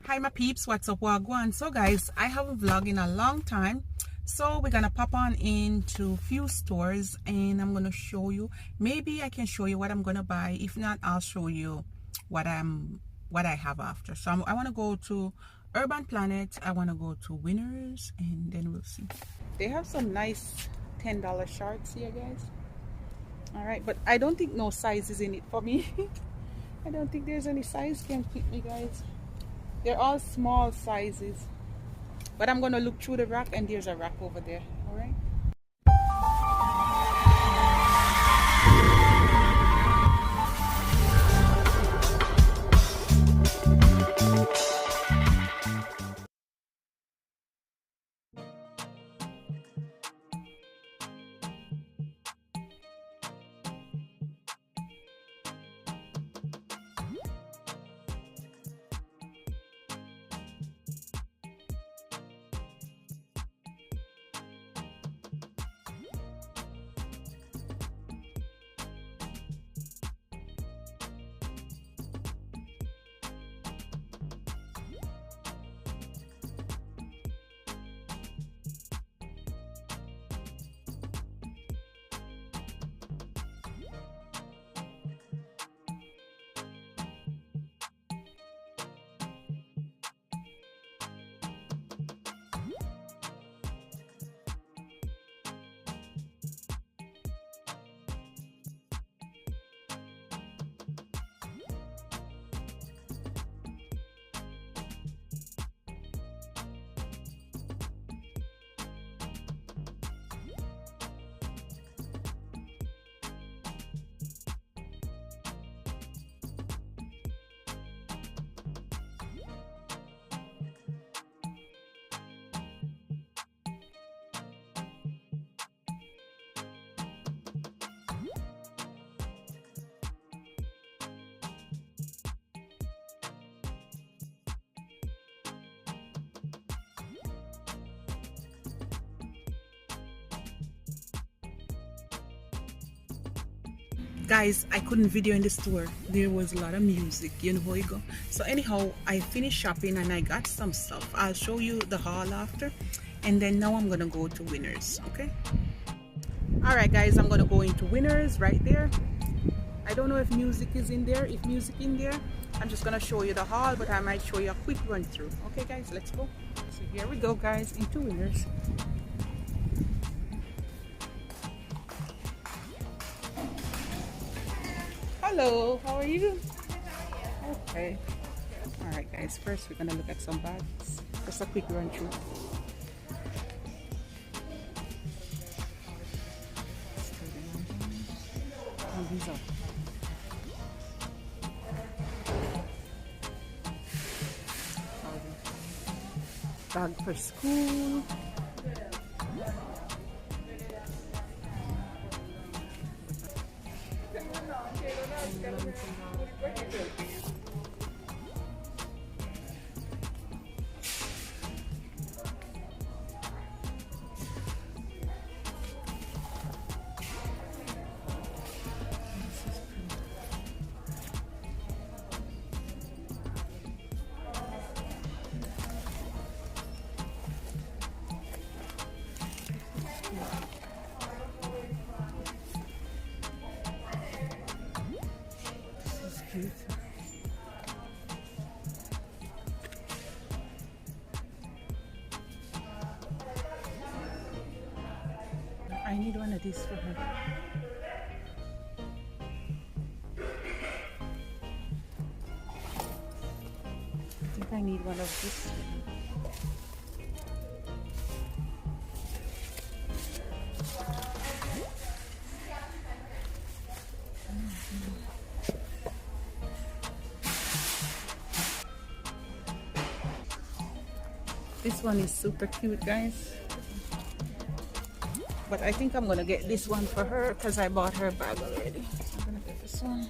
Hi my peeps, what's up, wagwan? So guys, I haven't vlogged in a long time, so we're gonna pop on into few stores and I'm gonna show you. Maybe I can show you what I'm gonna buy. If not, I'll show you what I have after. So I want to go to Urban Planet, I want to go to Winners, and then we'll see. They have some nice $10 shorts here, guys. All right, but I don't think no size is in it for me. I don't think there's any size can fit me, guys. They're all small sizes, but I'm gonna look through the rack, and there's a rack over there. All right. Guys, I couldn't video in the store. There was a lot of music, you know how you go. So anyhow, I finished shopping and I got some stuff. I'll show you the haul after, and then now I'm gonna go to Winners. Okay, all right guys, I'm gonna go into Winners right there. I don't know if music is in there. If music in there, I'm just gonna show you the haul, but I might show you a quick run through. Okay guys, let's go. So here we go guys, into Winners. Hello, how are you? Okay. All right guys, first we're gonna look at some bags. Just a quick run through. Oh, these are bag for school. I need one of these for her. I think I need one of these. This one is super cute, guys. But I think I'm gonna get this one for her because I bought her a bag already. I'm gonna get this one.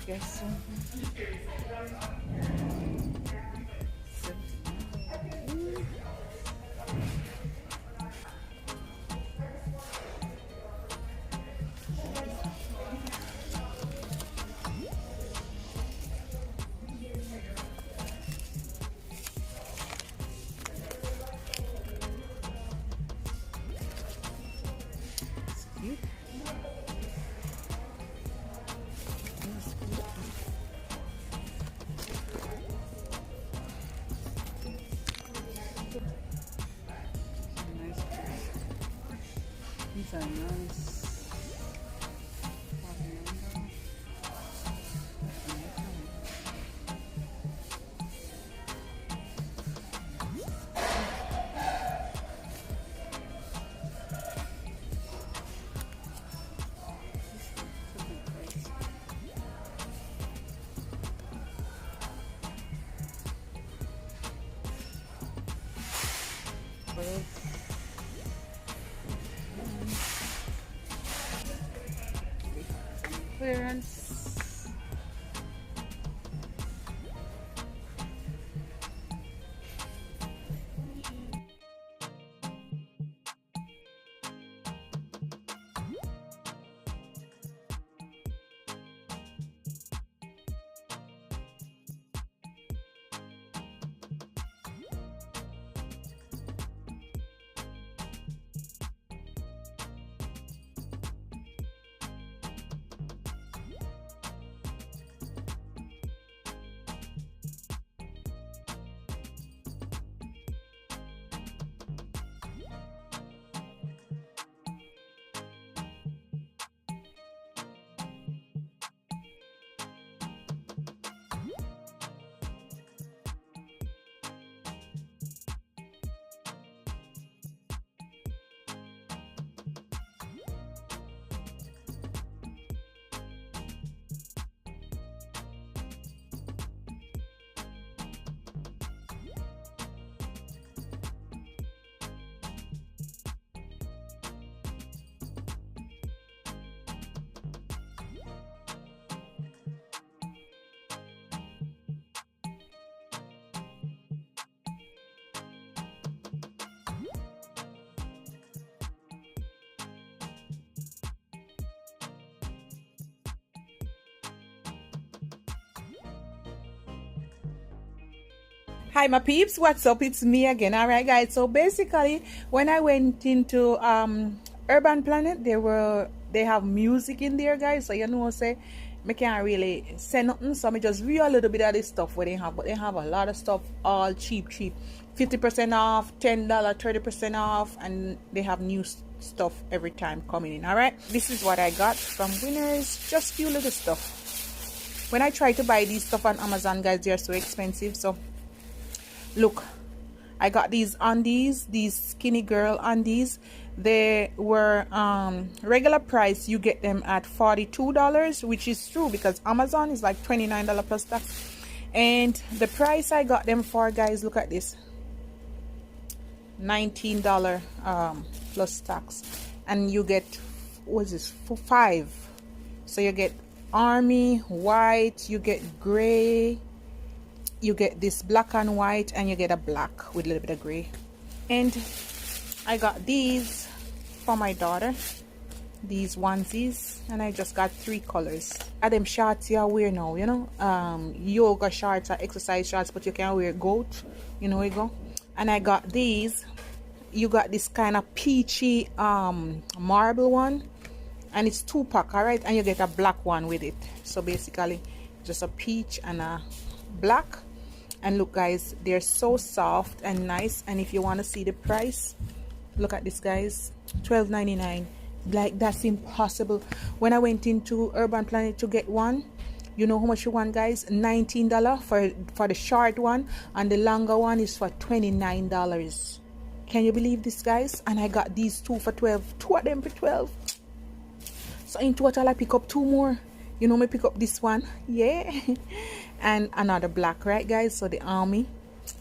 Guess so. are nice. Clearance. Hi my peeps, what's up? It's me again. All right guys, so basically when I went into Urban Planet, they have music in there guys, so you know say I can't really say nothing, so I just view a little bit of this stuff what they have, but they have a lot of stuff all cheap 50% off, $10, 30% off, and they have new stuff every time coming in. All right, this is what I got from Winners, just few little stuff. When I try to buy these stuff on Amazon guys, they are so expensive. So look, I got these undies, these skinny girl undies. They were regular price, you get them at $42, which is true because Amazon is like $29 plus tax. And the price I got them for guys, look at this, $19 plus tax. And you get, what is this, for 5. So you get army, white, you get gray, you get this black and white, and you get a black with a little bit of gray. And I got these for my daughter, these onesies, and I just got 3 colors. Are them shorts you wear now, you know, yoga shorts or exercise shorts, but you can wear goat, you know, you go. And I got these, you got this kind of peachy marble one, and it's 2-pack, all right, and you get a black one with it. So basically just a peach and a black. And look guys, they're so soft and nice. And if you want to see the price, look at this guys, $12.99. Like, that's impossible. When I went into Urban Planet to get one, you know how much you want guys? $19 for the short one, and the longer one is for $29. Can you believe this guys? And I got these 2 for 12, 2 of them for 12. So in total I pick up 2 more. You know me pick up this one, yeah. And another black, right guys? So the army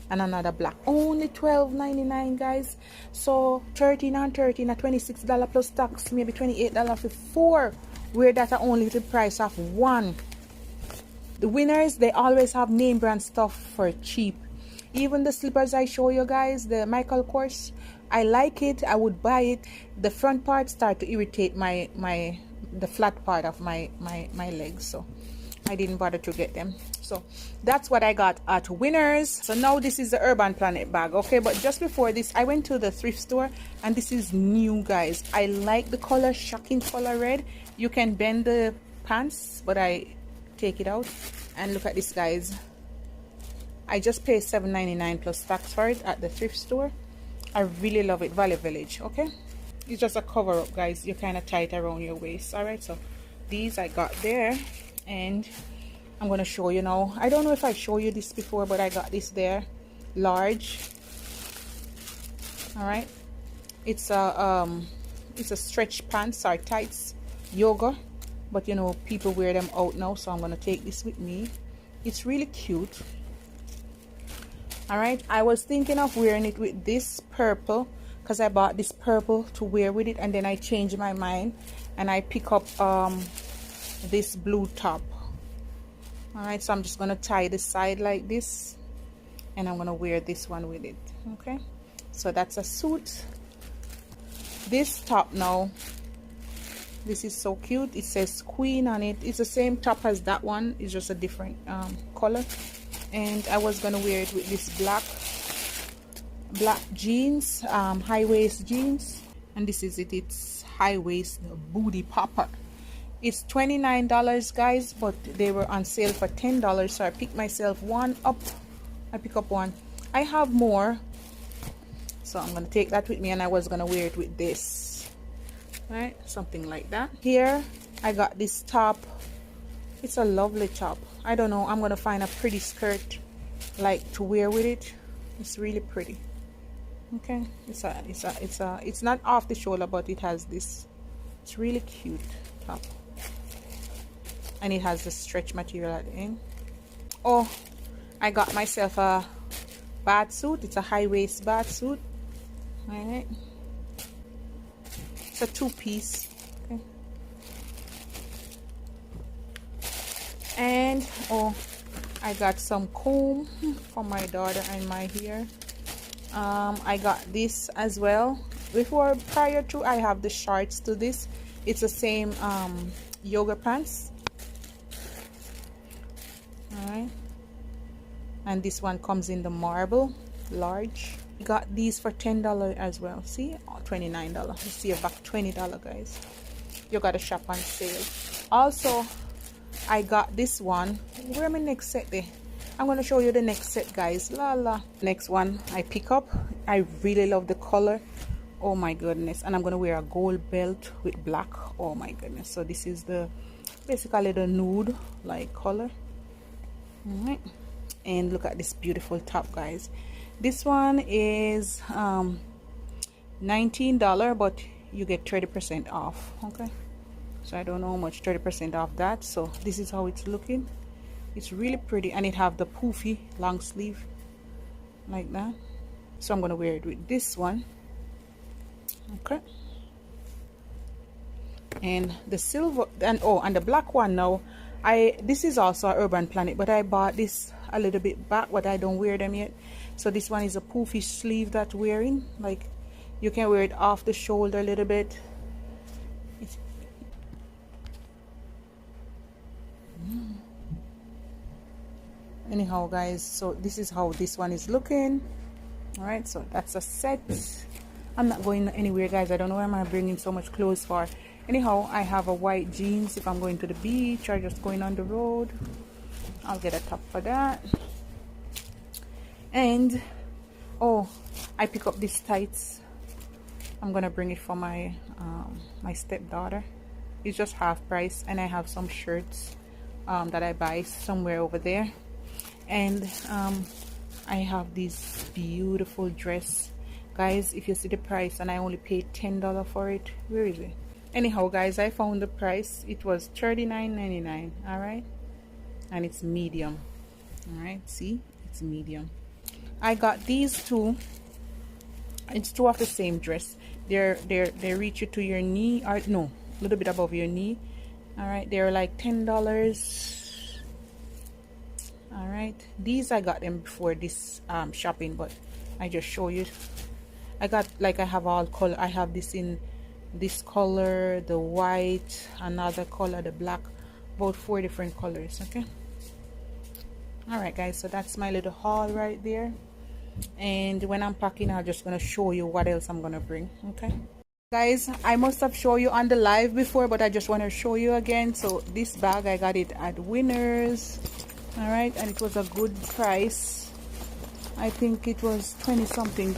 and another black, only $12.99 guys. So 13 and 13 at $26 plus tax, maybe $28 for 4, where that are only the price of 1. The Winners, they always have name brand stuff for cheap. Even the slippers I show you guys, the Michael Kors, I like it, I would buy it. The front part start to irritate the flat part of my legs, so I didn't bother to get them. So that's what I got at Winners. So now this is the Urban Planet bag, okay? But just before this, I went to the thrift store, and this is new guys. I like the color, shocking color red. You can bend the pants, but I take it out. And look at this guys, I just paid $7.99 plus tax for it at the thrift store. I really love it, Value Village, okay? it's just a cover up, guys. You kind of tie it around your waist. All right, so these I got there, and I'm gonna show you now. I don't know if I showed you this before, but I got this there, large. All right, it's a stretch pants or tights, yoga, but you know people wear them out now, so I'm gonna take this with me. It's really cute. All right, I was thinking of wearing it with this purple because I bought this purple to wear with it, and then I changed my mind and I pick up this blue top. All right, so I'm just gonna tie the side like this, and I'm gonna wear this one with it. Okay, so that's a suit. This top now, this is so cute. It says Queen on it. It's the same top as that one, it's just a different color. And I was gonna wear it with this black jeans, high waist jeans, and this is it. It's high waist booty popper. It's $29, guys, but they were on sale for $10, so I picked myself one up. I pick up one. I have more, so I'm gonna take that with me, and I was gonna wear it with this, right? Something like that. Here I got this top. It's a lovely top. I don't know, I'm gonna find a pretty skirt like to wear with it. It's really pretty. Okay, it's not off the shoulder, but it has this. It's really cute top, and it has the stretch material at the end. Oh, I got myself a bath suit. It's a high waist bath suit. All right, it's a two-piece. Okay, and oh, I got some comb for my daughter and my hair. I got this as well. Prior to, I have the shorts to this. It's the same yoga pants. All right, and this one comes in the marble large. Got these for $10 as well. See, oh, $29. You see about $20, guys. You gotta shop on sale. Also, I got this one. Where my next set there? I'm gonna show you the next set, guys. Next one I pick up. I really love the color. Oh my goodness. And I'm gonna wear a gold belt with black. Oh my goodness. So this is the basically the nude like color. All right, and look at this beautiful top, guys. This one is $19, but you get 30% off. Okay, so I don't know how much 30% off that. So this is how it's looking. It's really pretty, and it have the poofy long sleeve like that. So I'm gonna wear it with this one. Okay, and the silver and the black one now, this is also a Urban Planet, but I bought this a little bit back, but I don't wear them yet. So this one is a poofy sleeve that wearing, like you can wear it off the shoulder a little bit. Anyhow, guys, so this is how this one is looking. All right, so that's a set. I'm not going anywhere, guys. I don't know why am I bringing so much clothes for. Anyhow, I have a white jeans if I'm going to the beach or just going on the road. I'll get a top for that. And oh, I pick up these tights. I'm gonna bring it for my my stepdaughter. It's just half price, and I have some shirts that I buy somewhere over there. And I have this beautiful dress, guys. If you see the price, and I only paid $10 for it. Where is it? Anyhow, guys, I found the price. It was $39.99. all right, and it's medium. All right, see, it's medium. I got these two. It's two of the same dress. They reach you to your knee, or no, a little bit above your knee. All right, they're like $10. All right, these I got them before this shopping, but I just show you. I got, like, I have all color. I have this in this color, the white, another color, the black, about 4 different colors. Okay, all right, guys, so that's my little haul right there. And when I'm packing, I'm just gonna show you what else I'm gonna bring. Okay, guys, I must have shown you on the live before, but I just want to show you again. So this bag, I got it at Winners. All right, and it was a good price. I think it was $20-something.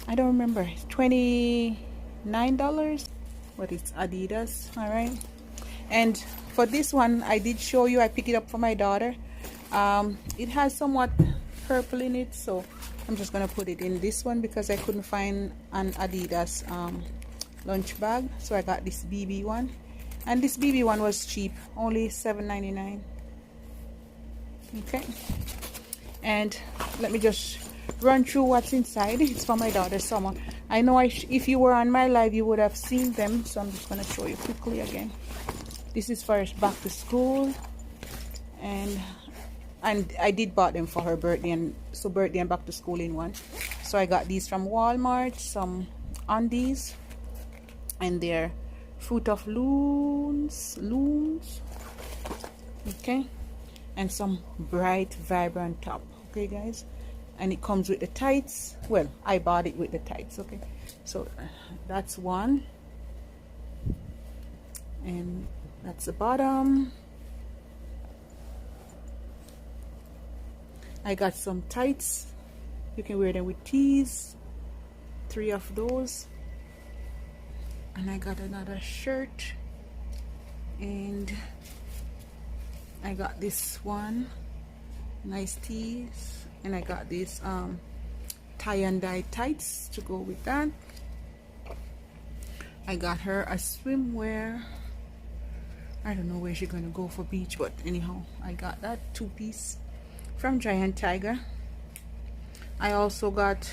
I don't remember, $29, but it's Adidas. All right. And for this one, I did show you, I picked it up for my daughter. It has somewhat purple in it, so I'm just gonna put it in this one because I couldn't find an Adidas lunch bag, so I got this BB one, and this BB one was cheap, only $7.99. okay, and let me just run through what's inside. It's for my daughter Summer. I know if you were on my live you would have seen them, so I'm just gonna show you quickly again. This is for back to school, and I did bought them for her birthday, and so birthday and back to school in one. So I got these from Walmart, some undies, and they're Fruit of looms, okay, and some bright vibrant top, okay guys, and it comes with the tights. Well, I bought it with the tights, okay. So that's one, and that's the bottom. I got some tights, you can wear them with tees, 3 of those, and I got another shirt, and I got this one, nice tees, and I got this tie and dye tights to go with that. I got her a swimwear. I don't know where she's gonna go for beach, but anyhow, I got that 2-piece from Giant Tiger. I also got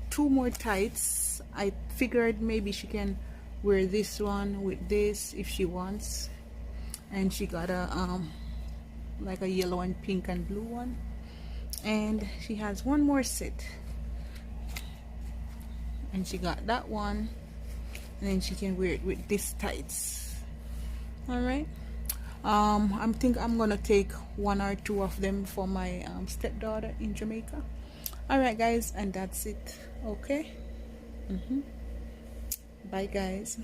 2 more tights. I figured maybe she can wear this one with this if she wants, and she got a like a yellow and pink and blue one, and she has one more set, and she got that one, and then she can wear it with this tights. All right. I think I'm gonna take 1 or 2 of them for my stepdaughter in Jamaica. All right guys, and that's it. Okay. Bye guys.